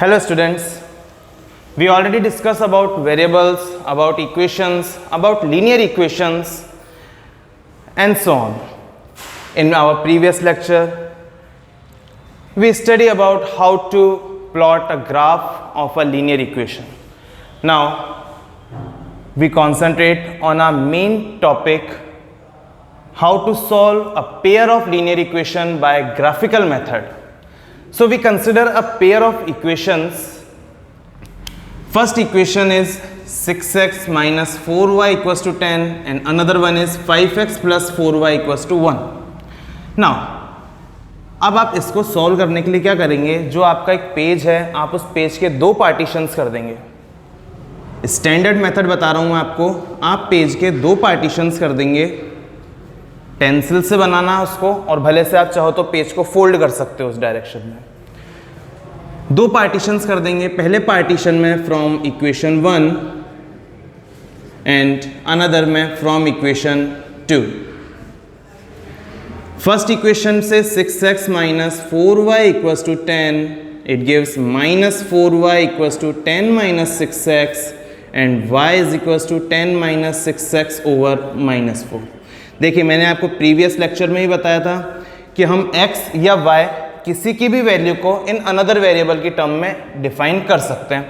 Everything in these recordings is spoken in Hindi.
Hello students, we already discussed about variables, about equations, about linear equations and so on. In our previous lecture, we study about how to plot a graph of a linear equation. Now, we concentrate on our main topic, how to solve a pair of linear equation by graphical method. So we consider a pair of equations. First equation is 6x minus 4y equals to 10 and another one is 5x plus 4y equals to 1. Now, अब आप इसको सॉल्व करने के लिए क्या करेंगे, जो आपका एक पेज है आप उस पेज के दो पार्टीशंस कर देंगे. स्टैंडर्ड मेथड बता रहा हूँ मैं आपको, आप पेज के दो पार्टीशंस कर देंगे. पेंसिल से बनाना उसको और भले से आप चाहो तो पेज को फोल्ड कर सकते हो उस डायरेक्शन में. दो पार्टीशंस कर देंगे. पहले पार्टीशन में फ्रॉम इक्वेशन 1 एंड अनदर में फ्रॉम इक्वेशन 2. फर्स्ट इक्वेशन से 6x minus 4y equals to 10, it gives minus 4y equals to 10 minus 6x and y is equals to 10 minus 6x over minus 4. देखिए, मैंने आपको प्रीवियस लेक्चर में ही बताया था कि हम x या y किसी की भी वैल्यू को इन अनदर वेरिएबल की टर्म में डिफाइन कर सकते हैं.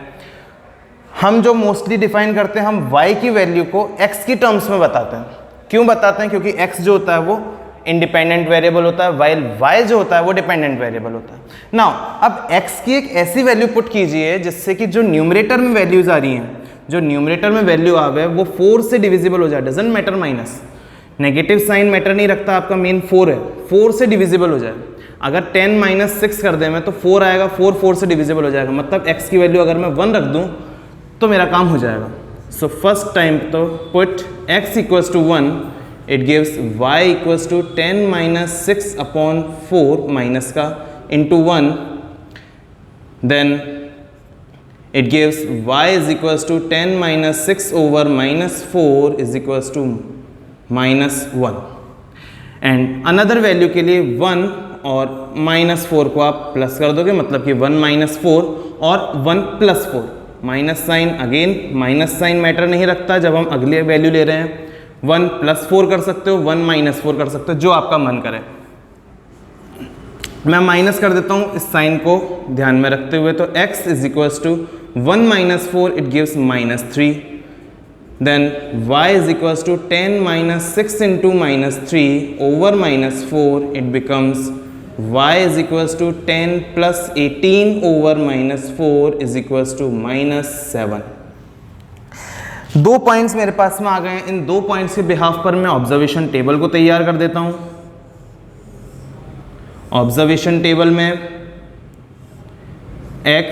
हम जो मोस्टली डिफाइन करते हैं, हम y की वैल्यू को x की टर्म्स में बताते हैं. क्यों बताते हैं? क्योंकि x जो होता है वो इंडिपेंडेंट वेरिएबल होता है, वाइल y जो होता है वो डिपेंडेंट वेरिएबल होता है. नाउ, अब x की एक ऐसी वैल्यू पुट कीजिए जिससे कि जो न्यूमरेटर में वैल्यूज आ रही हैं, जो न्यूमरेटर में वैल्यू आ गए वो 4 से डिविजिबल हो जाए. Doesn't matter minus, negative sign matter नहीं रखता, आपका मेन 4 है, 4 से डिविजिबल हो जाए. अगर 10 माइनस 6 कर दें मैं तो 4 आएगा, 4 से डिविजिबल हो जाएगा. मतलब x की वैल्यू अगर मैं 1 रख दूं तो मेरा काम हो जाएगा. सो फर्स्ट टाइम तो put x equals to 1, it gives y equals to 10 minus 6 upon 4 minus का into 1, then it gives y is equals to 10 minus 6 over minus 4 is equals to minus 1. And another value के लिए 1 और माइनस 4 को आप प्लस कर दोगे, मतलब कि 1 माइनस 4 और 1 plus 4. Minus sign, again minus sign matter नहीं रखता जब हम अगले वैल्यू ले रहे हैं. 1 प्लस 4 कर सकते हो, 1 माइनस 4 कर सकते हो, जो आपका मन करे. मैं माइनस कर देता हूँ इस साइन को ध्यान में रखते हुए. तो x is equals to 1 minus 4, it gives minus 3. Then y is equals to 10 minus 6 into minus 3 over minus 4, it becomes y is equals to 10 plus 18 over minus 4 is equals to minus 7. दो पॉइंट्स मेरे पास में आ गए हैं. इन दो पॉइंट्स के बिहाफ पर मैं ऑब्जर्वेशन टेबल को तैयार कर देता हूं. ऑब्जर्वेशन टेबल में x,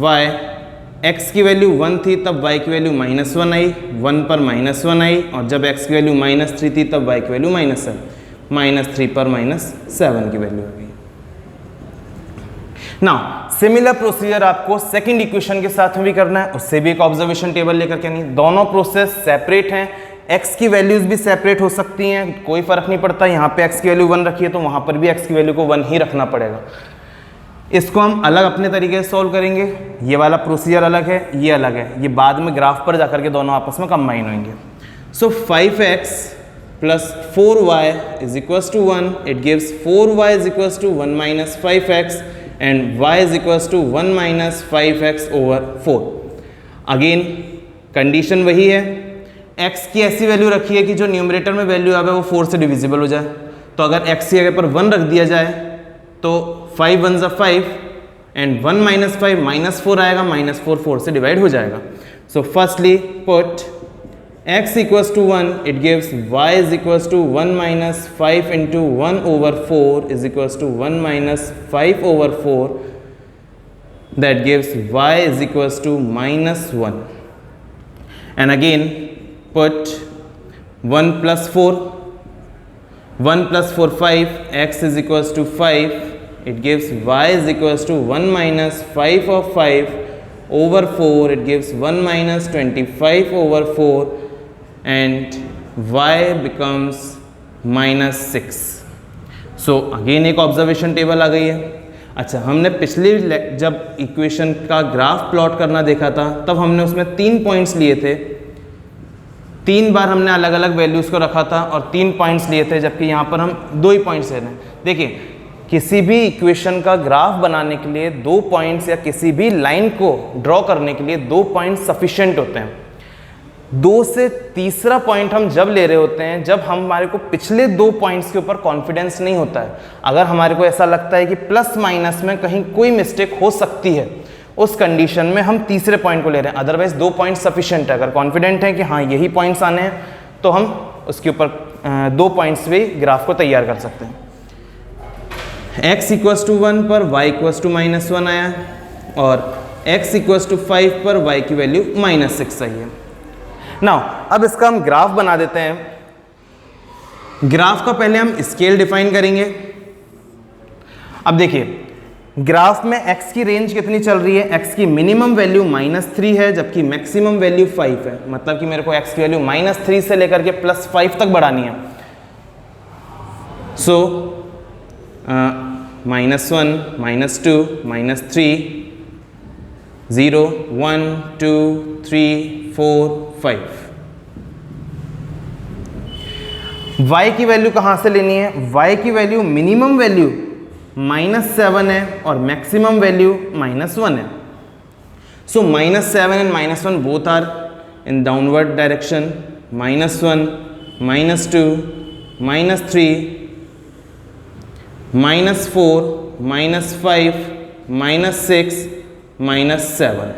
y, x की वैल्यू 1 थी तब y की वैल्यू माइनस 1 आई, 1 पर माइनस 1 आई, और जब x की वैल्यू माइनस 3 थी तब y की वैल्यू माइनस 7, माइनस 3 पर माइनस 7 की वैल्यू आ गई. नाउ सिमिलर प्रोसीजर आपको सेकंड इक्वेशन के साथ में भी करना है. उससे भी एक ऑब्जर्वेशन टेबल लेकर के, नहीं, दोनों प्रोसेस सेपरेट हैं. x की वैल्यूज भी सेपरेट हो सकती हैं, कोई फर्क नहीं पड़ता. यहाँ पे x की वैल्यू 1 रखी है तो वहाँ पर भी x की वैल्यू को 1 ही रखना पड़ेगा. इसको हम अलग अपने तरीके से सॉल्व करेंगे. ये वाला प्रोसीजर अलग है, ये अलग है, ये बाद में ग्राफ पर जाकर के दोनों आपस में कंबाइन होंगे. So 5x plus 4y is equals to 1, it gives 4y is equals to 1 minus 5x and y is equals to 1 minus 5x over 4. Again condition वही है, x की ऐसी वैल्यू रखी है कि जो न्यूमरेटर में वैल्यू आवे वो 4 से डिविजिबल हो जाए. तो अगर x की जगह पर 1 रख दिया जाए तो 5 1 ज़ा 5 एंड 1 माइनस 5 माइनस 4 आएगा, माइनस 4 4 से डिवाइड हो जाएगा. So firstly put x equals to 1, it gives y is equals to 1 minus 5 into 1 over 4 is equals to 1 minus 5 over 4, that gives y is equals to minus 1. And again put 1 plus 4, 1 plus 4 5, x is equals to 5, it gives y is equals to 1 minus 5 of 5 over 4, it gives 1 minus 25 over 4 and y becomes minus 6. So again एक ऑब्जर्वेशन टेबल आ गई है. अच्छा, हमने पिछली जब इक्वेशन का ग्राफ प्लॉट करना देखा था तब हमने उसमें 3 पॉइंट्स लिए थे, 3 बार हमने अलग अलग वैल्यूज़ को रखा था और 3 पॉइंट्स लिए थे, जबकि यहाँ पर हम 2 ही पॉइंट्स ले रहे हैं। देखिए, किसी भी इक्वेशन का ग्राफ बनाने के लिए 2 पॉइंट्स या किसी भी लाइन को ड्रॉ करने के लिए 2 पॉइंट्स सफिशिएंट होते हैं। 2 से तीसरा पॉइंट हम जब ले रहे होते हैं जब हमारे को पिछले 2 पॉइंट्स के ऊपर कॉन्फिडेंस नहीं होता है। अगर हमारे को ऐसा लगता है कि प्लस माइनस में कहीं कोई मिस्टेक हो सकती है, उस कंडीशन में हम तीसरे पॉइंट को ले रहे हैं। अदरवाइज 2 पॉइंट सफिशिएंट है। अगर कॉन्फिडेंट है कि हाँ यही पॉइंट्स आने हैं तो हम उसके ऊपर 2 पॉइंट्स भी ग्राफ को तैयार कर सकते हैं। x इक्वस टू 1 पर y इक्वस टू -1 आया और x इक्वस टू 5 पर y की वैल्यू -6 आई है। नाउ अब इसका हम ग्राफ बना देते हैं। ग्राफ का पहले हम स्केल डिफाइन करेंगे। अब देखिए, ग्राफ में x की रेंज कितनी चल रही है? x की मिनिमम वैल्यू -3 है जबकि मैक्सिमम वैल्यू 5 है। मतलब कि मेरे को x की वैल्यू -3 से लेकर के +5 तक बढ़ानी है। सो -1, -2, -3, 0, 1, 2, 3, 4, 5। y की वैल्यू कहाँ से लेनी है? y की वैल्यू मिनिमम वैल्यू -7 है और मैक्सिमम वैल्यू -1 है। So -7 and -1 both are in downward direction. -1, -2, -3, -4, -5, -6, -7।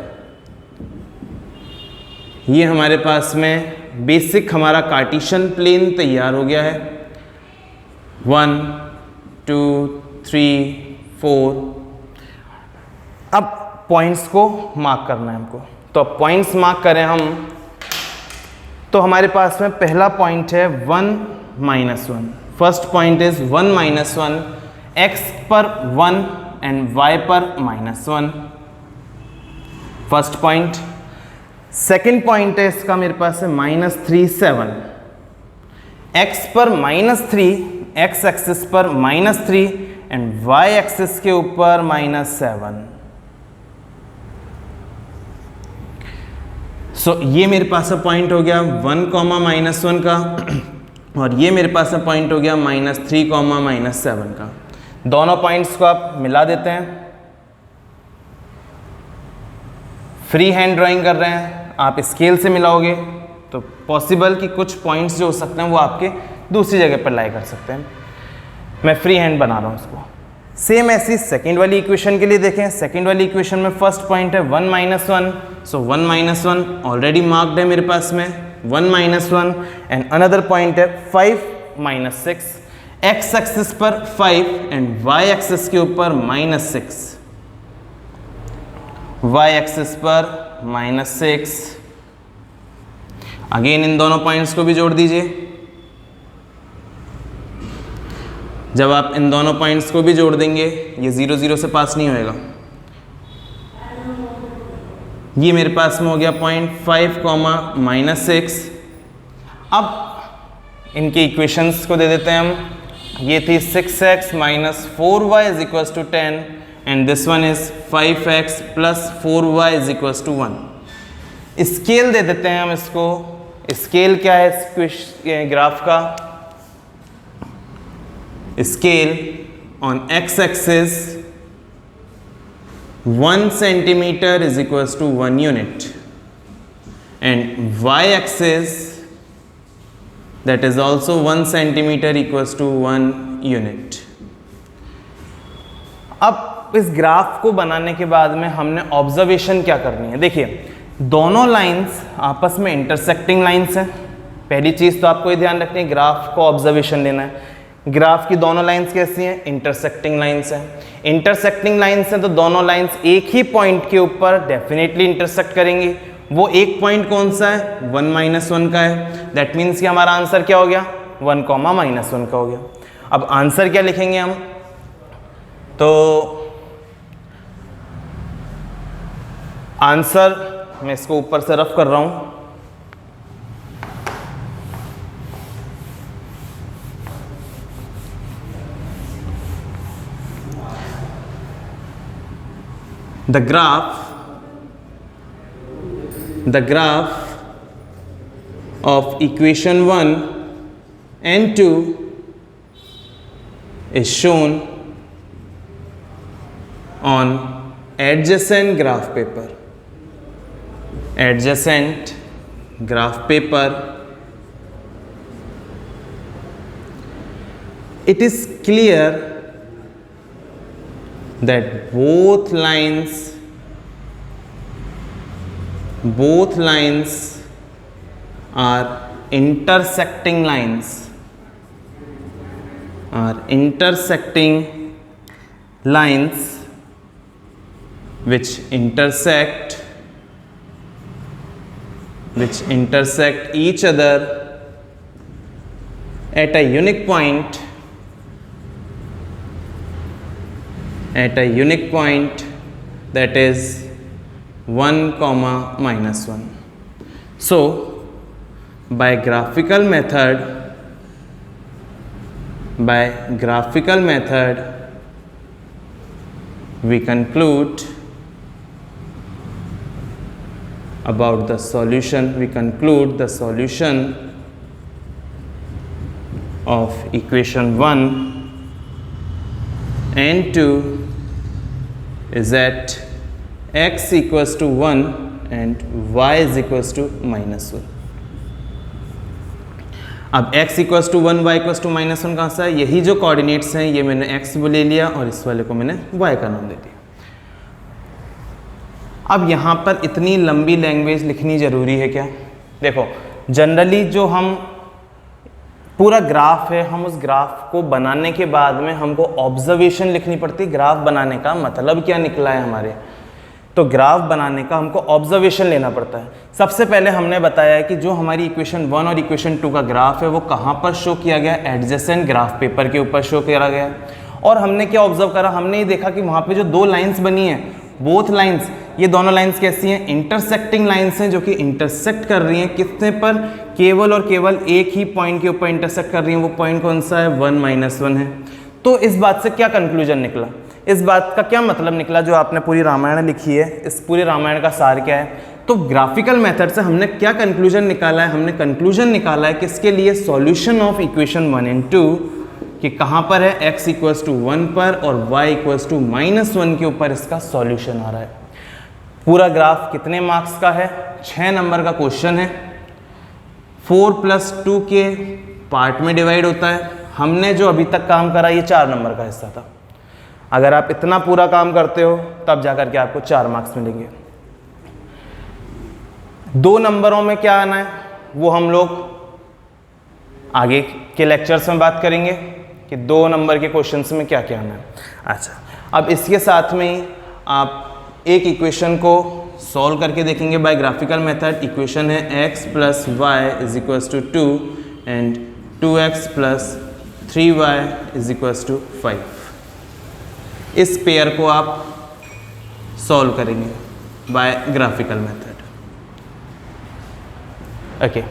ये हमारे पास में बेसिक हमारा कार्टेशियन प्लेन तैयार हो गया है। 1, 2, 3, 4। अब पॉइंट्स को मार्क करना है हमको। तो अब पॉइंट्स मार्क करें हम, तो हमारे पास में पहला पॉइंट है 1, -1। फर्स्ट पॉइंट इज 1, -1, x पर 1 एंड y पर -1। First point. सेकेंड पॉइंट है इसका मेरे पास है -3, 7। x पर -3, x एक्सिस पर -3 एंड y एक्सिस के ऊपर -7। सो ये मेरे पास पॉइंट हो गया 1, -1 का और ये मेरे पास पॉइंट हो गया -3, -7 का। दोनों पॉइंट्स को आप मिला देते हैं। फ्री हैंड ड्राइंग कर रहे हैं, आप स्केल से मिलाओगे तो पॉसिबल कि कुछ पॉइंट्स जो हो सकते हैं वो आपके दूसरी जगह पर लाई कर सकते हैं। मैं फ्री हैंड बना रहा हूँ उसको। सेम ऐसी सेकंड वाली इक्वेशन के लिए देखें। सेकंड वाली इक्वेशन में फर्स्ट पॉइंट है 1, -1। सो 1, -1 ऑलरेडी मार्क्ड है मेरे पास में 1, -1 एंड अनदर पॉइंट है 5, -6। x एक्सिस पर 5 एंड y एक्सिस के ऊपर -6। y एक्सिस पर -6। अगेन इन दोनों पॉइंट्स को भी जोड़ दीजिए। जब आप इन दोनों पॉइंट्स को भी जोड़ देंगे, ये 0, 0 से पास नहीं होएगा। ये मेरे पास में हो गया पॉइंट 5, -6। अब इनके इक्वेशंस को दे देते हैं हम। ये थी 6x - 4y = 10 and this one is 5x + 4y = 1। Scale दे देते हैं हम इसको। स्केल क्या है इस ग्राफ का? Scale on x axis 1 centimeter = 1 unit and y axis that is also 1 centimeter = 1 unit। अब इस ग्राफ को बनाने के बाद में हमने ऑब्जर्वेशन क्या करनी है? देखिए, दोनों लाइंस आपस में इंटरसेक्टिंग लाइंस हैं। पहली चीज़ तो आपको ये ध्यान रखनी है, ग्राफ को ऑब्जर्वेशन लेना है। ग्राफ की दोनों लाइंस कैसी हैं? इंटरसेक्टिंग लाइंस हैं। इंटरसेक्टिंग लाइंस हैं तो दोनों लाइंस एक ही पॉइंट के ऊपर डेफिनेटली इंटरसेक्ट करेंगी। वो एक पॉइंट कौन सा है? 1, -1 का है। दैट मीन्स कि हमारा आंसर क्या हो गया? 1, -1 का हो गया। अब आंसर क्या लिखेंगे हम? तो आंसर मैं इसको ऊपर से रफ कर रहा हूं। the graph of equation 1 and 2 is shown on adjacent graph paper. Adjacent graph paper. It is clear that both lines are intersecting lines, which intersect each other at a unique point, that is 1, -1. So by graphical method we conclude about the solution. We conclude the solution of equation 1 and 2 is at x equals to 1 and y is equals to -1. अब x equals to 1 y equals to -1 कहाँ से है? यही जो कोऑर्डिनेट्स हैं ये मैंने x ले लिया और इस वाले को मैंने y का नाम दे दिया। अब यहाँ पर इतनी लंबी लैंग्वेज लिखनी ज़रूरी है क्या? देखो जनरली जो हम पूरा ग्राफ है, हम उस ग्राफ को बनाने के बाद में हमको ऑब्जर्वेशन लिखनी पड़ती है। ग्राफ बनाने का मतलब क्या निकला है हमारे, तो ग्राफ बनाने का हमको ऑब्जर्वेशन लेना पड़ता है। सबसे पहले हमने बताया कि जो हमारी इक्वेशन 1 और इक्वेशन 2 का ग्राफ है वो कहाँ पर शो किया गया? एडजेसेंट ग्राफ पेपर के ऊपर शो किया गया। और हमने क्या ऑब्जर्व करा? हमने ये देखा कि वहाँ पे जो दो लाइंस बनी हैं, बोथ लाइंस, ये दोनों लाइंस कैसी हैं? इंटरसेक्टिंग लाइंस हैं, जो कि इंटरसेक्ट कर रही हैं कितने पर? केवल और केवल एक ही पॉइंट के ऊपर इंटरसेक्ट कर रही हैं। वो पॉइंट कौन सा है? 1, -1 है। तो इस बात से क्या कंक्लूजन निकला? इस बात का क्या मतलब निकला? जो आपने पूरी रामायण लिखी है, इस पूरे रामायण का सार क्या है? तो ग्राफिकल मेथड से हमने क्या कंक्लूजन निकाला है? हमने कंक्लूजन निकाला है किसके लिए? सॉल्यूशन ऑफ इक्वेशन 1 एंड 2 कि कहाँ पर है? x इक्वल्स टू 1 पर और y इक्वल्स टू -1 के ऊपर इसका सॉल्यूशन आ रहा है। पूरा ग्राफ कितने मार्क्स का है? 6 नंबर का क्वेश्चन है। 4+2 के पार्ट में डिवाइड होता है। हमने जो अभी तक काम करा ये 4 नंबर का हिस्सा था। अगर आप इतना पूरा काम करते हो तब जाकर के आपको 4 मार्क्स मिलेंगे। 2 नंबरों में क्या आना है वो हम लोग आगे के लेक्चर्स में बात करेंगे कि 2 नंबर के क्वेश्चंस में क्या क्या आना है। अच्छा, अब इसके साथ में ही आप एक इक्वेशन को सॉल्व करके देखेंगे बाय ग्राफिकल मेथड। इक्वेशन है x + y = 2 and 2x + 3y = 5। इस पेयर को आप सॉल्व करेंगे बाय ग्राफिकल मेथड। ओके।